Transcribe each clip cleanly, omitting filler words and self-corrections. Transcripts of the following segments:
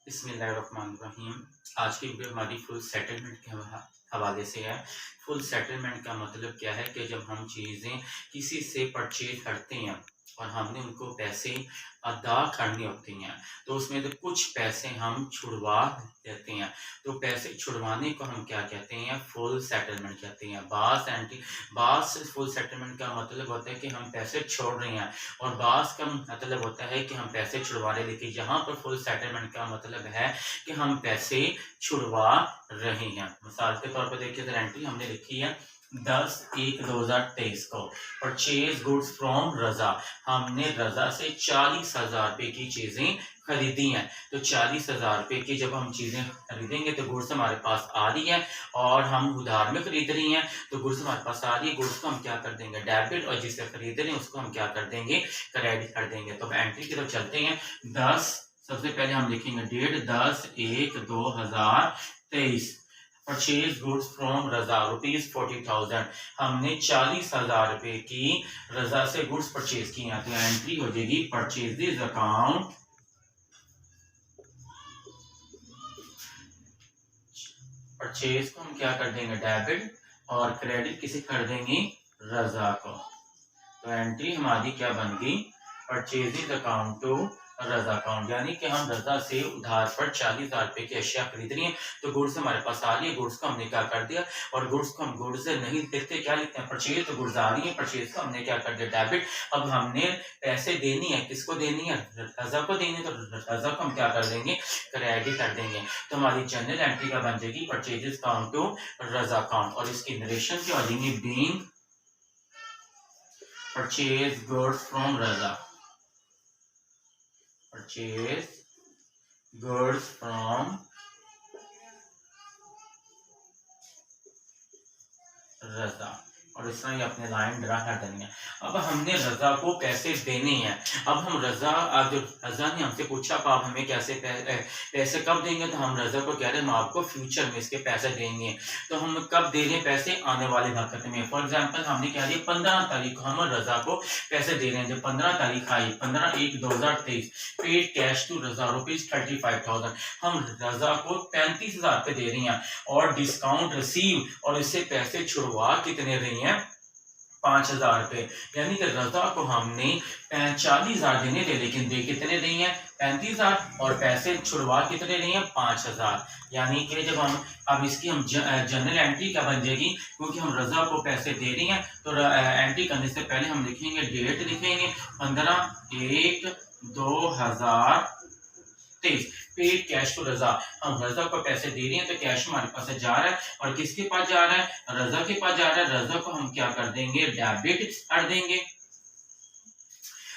बिस्मिल्लाहिर्रहमानिर्रहीम। आज की वीडियो हमारी फुल सेटलमेंट के हवाले से है। फुल सेटलमेंट का मतलब क्या है कि जब हम चीज़ें किसी से परचेज करते हैं और हमने उनको पैसे अदा करने होते हैं, तो उसमें तो कुछ पैसे हम छुड़वा देते हैं। तो पैसे छुड़वाने को हम क्या कहते हैं? फुल सेटलमेंट कहते हैं। बास फुल सेटलमेंट का मतलब होता है कि हम पैसे छोड़ रहे हैं, और बास का मतलब होता है कि हम पैसे छुड़वा रहे हैं। लेकिन यहाँ पर फुल सेटलमेंट का मतलब है कि हम पैसे छुड़वा रहे हैं। मिसाल के तौर पर देखिए, एंट्री हमने लिखी है 10/1/2023 को परचेज गुड्स फ्रॉम रजा। हमने रजा से 40,000 रुपए की चीजें खरीदी हैं। तो 40,000 रुपए की जब हम चीजें खरीदेंगे तो गुड्स हमारे पास आ रही है, और हम उधार में खरीद रही हैं तो गुड्स हमारे पास आ रही है। गुड्स को हम क्या कर देंगे? डेबिट, और जिससे खरीद रहे हैं उसको हम क्या कर देंगे? क्रेडिट कर देंगे। तो एंट्री की तरफ चलते हैं। 10 सबसे पहले हम लिखेंगे डेट 10/1/2023। परचेज गुड्स फ्रॉम रजा ₹40,000। हमने 40,000 रुपए की रजा से गुड्स परचेज की हैं। तो एंट्री हो जाएगी परचेज अकाउंट। परचेज को हम क्या कर देंगे? डेबिट, और क्रेडिट किसे कर देंगे? रजा को। तो एंट्री हमारी क्या बन गई? Purchase account to Raza account. यानी कि हम रजा से उधार पर 40,000 रुपए की अशिया खरीद रही हैं, तो गुड्स हमारे पास आ रही है। गुड्स को हमने क्या कर दिया? और गुड्स को हम गुड्स से नहीं लिखते, क्या लिखते हैं? परचेज। तो गुड्स आ रही है, परचेज को हमने क्या कर दिया? डेबिट। अब हमने पैसे देनी है, किसको देनी है? रजा को देनी है। तो रजा को हम क्या कर देंगे? क्रेडिट कर देंगे। तो हमारी जनरल एंट्री का बन जाएगी purchases account to Raza account. और इसकी नरेशन क्या हो जाएगी? Being purchase goods from Raza. Purchase goods from Raza. और इस तरह ये अपने लाइन ड्रा कर देनी है। अब हमने रजा को पैसे देने हैं। अब हम रजा ने हमसे पूछा आप हमें कैसे पैसे कब देंगे? तो हम रजा को कह रहे हैं हम आपको फ्यूचर में इसके पैसे देंगे। तो हम कब दे रहे हैं पैसे? आने वाले वक्त में। फॉर एग्जाम्पल हमने कह दिया 15 तारीख को हम रजा को पैसे दे रहे हैं। जब 15 तारीख आई, 15/1/2023, पेड कैश टू रजा ₹35,000। हम रजा को 35,000 पे दे रही हैं, और डिस्काउंट रिसीव, और इससे पैसे छुड़वा कितने रही हैं? 5,000 रुपए। यानी कि रजा को हमने 40,000 देने थे, लेकिन दे कितने रही हैं? 35,000, और पैसे छुड़वा कितने रही हैं? 5,000। यानी कि जब हम अब इसकी हम जनरल एंट्री क्या बन जाएगी? क्योंकि हम रजा को पैसे दे रही हैं, तो एंट्री करने से पहले हम लिखेंगे डेट, लिखेंगे 15/1/2023। पेड कैश टू रजा। हम रजा को पैसे दे रही हैं, तो कैश हमारे पास जा रहा है, और किसके पास जा रहा है? रजा के पास जा रहा है। रजा को हम क्या कर देंगे? डेबिट कर देंगे।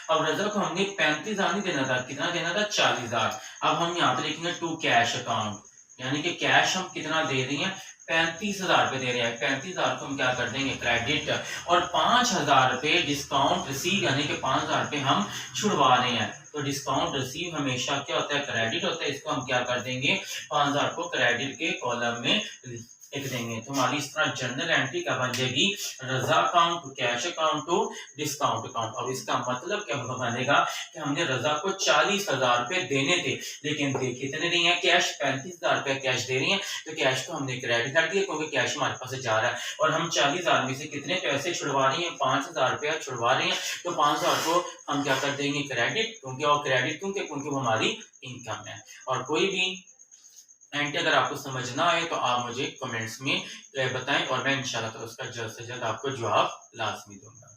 अब रजा को हमने 35,000 नहीं देना था, कितना देना था? 40,000। अब हम यहाँ पे लिखेंगे टू कैश अकाउंट। यानी कि कैश हम कितना दे रही हैं? 35,000 रुपए दे रहे हैं। 35,000 को हम क्या कर देंगे? क्रेडिट। और 5,000 रुपए डिस्काउंट रिसीव, यानी कि 5,000 रुपए हम छुड़वा रहे हैं। तो डिस्काउंट रिसीव हमेशा क्या होता है? क्रेडिट होता है। इसको हम क्या कर देंगे? 5,000 को क्रेडिट के कॉलम में लिख देंगे। तो हमारी इस तरह जनरल एंट्री क्या बन जाएगी? Raza account to cash account to discount account. और इसका मतलब क्या बनेगा कि हमने रजा को 40,000 रुपए देने थे, लेकिन दे कितने रही हैं? कैश 35,000 रुपए कैश दे रही हैं। तो कैश को हमने क्रेडिट कर दिया, क्योंकि कैश हमारे पास जा रहा है, और हम 40,000 में से कितने पैसे छुड़वा रही हैं? 5,000 रुपया छुड़वा रही हैं। तो 5,000 को हम क्या कर देंगे? क्रेडिट। क्योंकि और क्रेडिट क्योंकि वो हमारी इनकम है। और कोई भी एंट्री अगर आपको समझ ना आए तो आप मुझे कमेंट्स में बताएं, और मैं इंशाल्लाह तो उसका जल्द से जल्द आपको जवाब लाजमी दूंगा।